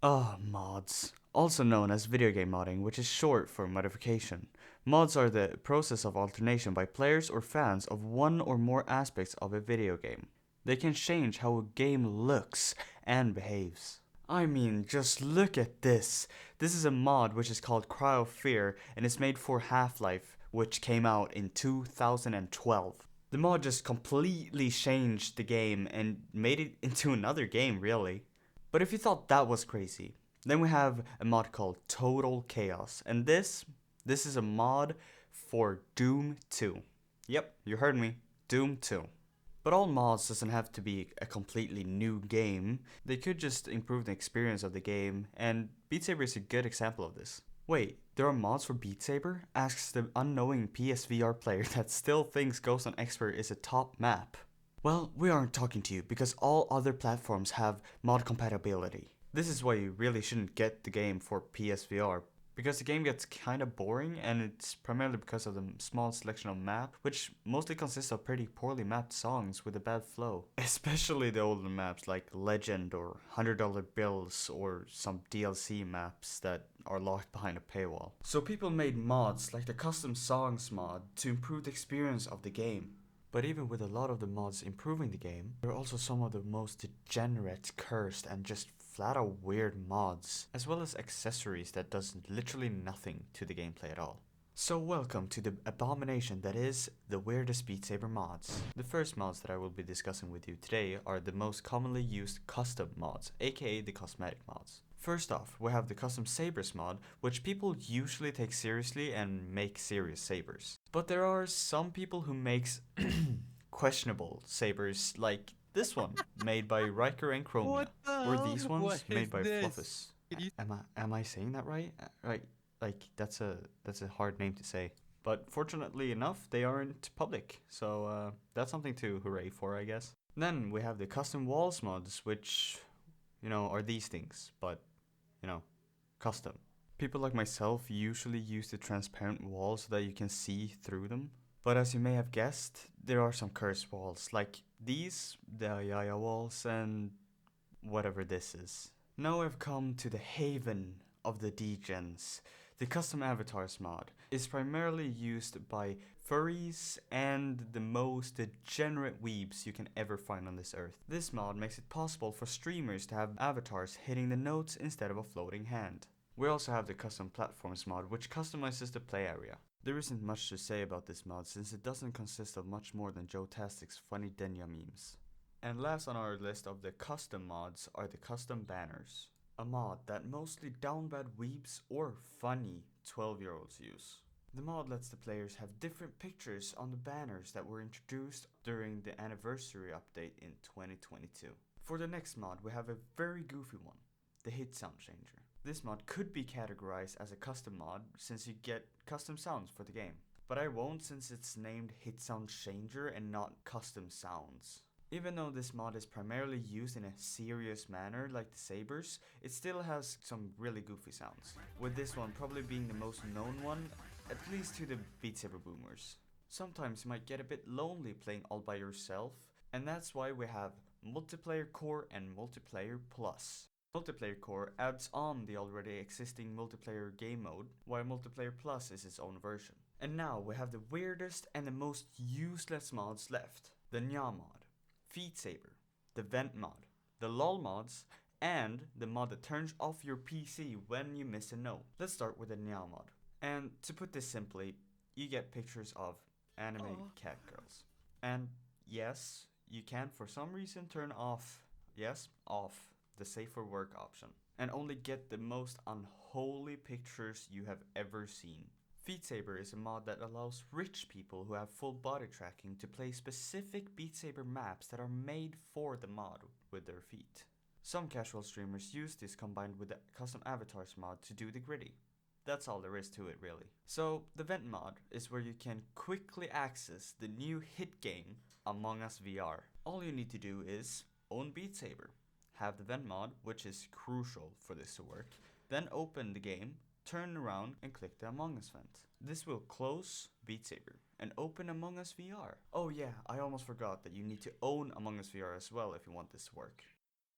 Mods. Also known as video game modding, which is short for modification. Mods are the process of alternation by players or fans of one or more aspects of a video game. They can change how a game looks and behaves. I mean, just look at this. This is a mod which is called Cry of Fear and is made for Half-Life, which came out in 2012. The mod just completely changed the game and made it into another game, really. But if you thought that was crazy, then we have a mod called Total Chaos, and this is a mod for Doom 2. Yep, you heard me, Doom 2. But all mods doesn't have to be a completely new game. They could just improve the experience of the game, and Beat Saber is a good example of this. Wait, there are mods for Beat Saber? Asks the unknowing PSVR player that still thinks Ghost on Expert is a top map. Well, we aren't talking to you because all other platforms have mod compatibility. This is why you really shouldn't get the game for PSVR, because the game gets kinda boring and it's primarily because of the small selection of map, which mostly consists of pretty poorly mapped songs with a bad flow. Especially the older maps like Legend or $100 bills or some DLC maps that are locked behind a paywall. So people made mods like the custom songs mod to improve the experience of the game. But even with a lot of the mods improving the game, there are also some of the most degenerate, cursed, and just flat out weird mods, as well as accessories that does literally nothing to the gameplay at all. So welcome to the abomination that is the weirdest Beat Saber mods. The first mods that I will be discussing with you today are the most commonly used custom mods, aka the cosmetic mods. First off, we have the custom sabers mod, which people usually take seriously and make serious sabers. But there are some people who makes questionable sabers, like this one, made by Riker and Chromia, What the or hell? these ones What made is by this? Fluffus. Am I saying that right? Right, like that's a hard name to say. But fortunately enough, they aren't public, so that's something to hooray for, I guess. Then we have the custom walls mods, which are these things, but custom. People like myself usually use the transparent walls so that you can see through them. But as you may have guessed, there are some cursed walls, like these, the Yaya walls, and whatever this is. Now I've come to the haven of the degens. The custom avatars mod is primarily used by furries and the most degenerate weebs you can ever find on this earth. This mod makes it possible for streamers to have avatars hitting the notes instead of a floating hand. We also have the custom platforms mod, which customizes the play area. There isn't much to say about this mod since it doesn't consist of much more than Joe Tastic's funny Denya memes. And last on our list of the custom mods are the custom banners. A mod that mostly down bad weebs or funny 12-year-olds use. The mod lets the players have different pictures on the banners that were introduced during the anniversary update in 2022. For the next mod we have a very goofy one, the hit sound changer. This mod could be categorized as a custom mod since you get custom sounds for the game. But I won't since it's named hit sound changer and not custom sounds. Even though this mod is primarily used in a serious manner like the sabers, it still has some really goofy sounds. With this one probably being the most known one, at least to the Beat Saber boomers. Sometimes you might get a bit lonely playing all by yourself, and that's why we have Multiplayer Core and Multiplayer Plus. Multiplayer Core adds on the already existing multiplayer game mode, while Multiplayer Plus is its own version. And now we have the weirdest and the most useless mods left. The Nya mod, Feet Saber, the Vent mod, the LOL mods, and the mod that turns off your PC when you miss a note. Let's start with the Nya mod. And to put this simply, you get pictures of anime cat girls. And yes, you can for some reason turn off the safer work option and only get the most unholy pictures you have ever seen. Feet Saber is a mod that allows rich people who have full body tracking to play specific Beat Saber maps that are made for the mod with their feet. Some casual streamers use this combined with the custom avatars mod to do the gritty. That's all there is to it really. So the Vent mod is where you can quickly access the new hit game Among Us VR. All you need to do is own Beat Saber, have the Vent mod, which is crucial for this to work, then open the game, turn around and click the Among Us vent. This will close Beat Saber and open Among Us VR. Oh yeah, I almost forgot that you need to own Among Us VR as well if you want this to work.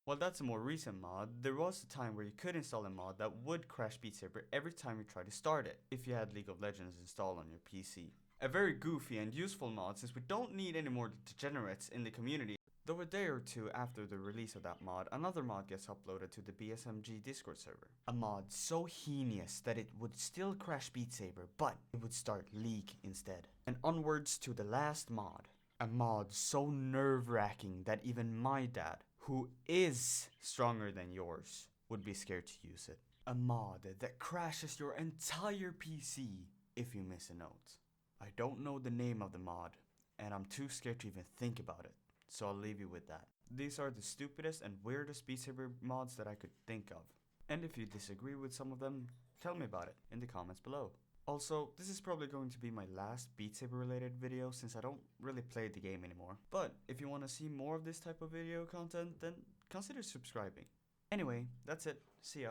While that's a more recent mod, there was a time where you could install a mod that would crash Beat Saber every time you tried to start it, if you had League of Legends installed on your PC. A very goofy and useful mod, since we don't need any more degenerates in the community. Though a day or two after the release of that mod, another mod gets uploaded to the BSMG Discord server. A mod so heinous that it would still crash Beat Saber, but it would start League instead. And onwards to the last mod. A mod so nerve-wracking that even my dad, who is stronger than yours, would be scared to use it. A mod that crashes your entire PC if you miss a note. I don't know the name of the mod, and I'm too scared to even think about it, so I'll leave you with that. These are the stupidest and weirdest Beat Saber mods that I could think of. And if you disagree with some of them, tell me about it in the comments below. Also, this is probably going to be my last Beat Saber related video since I don't really play the game anymore. But if you want to see more of this type of video content, then consider subscribing. Anyway, that's it. See ya.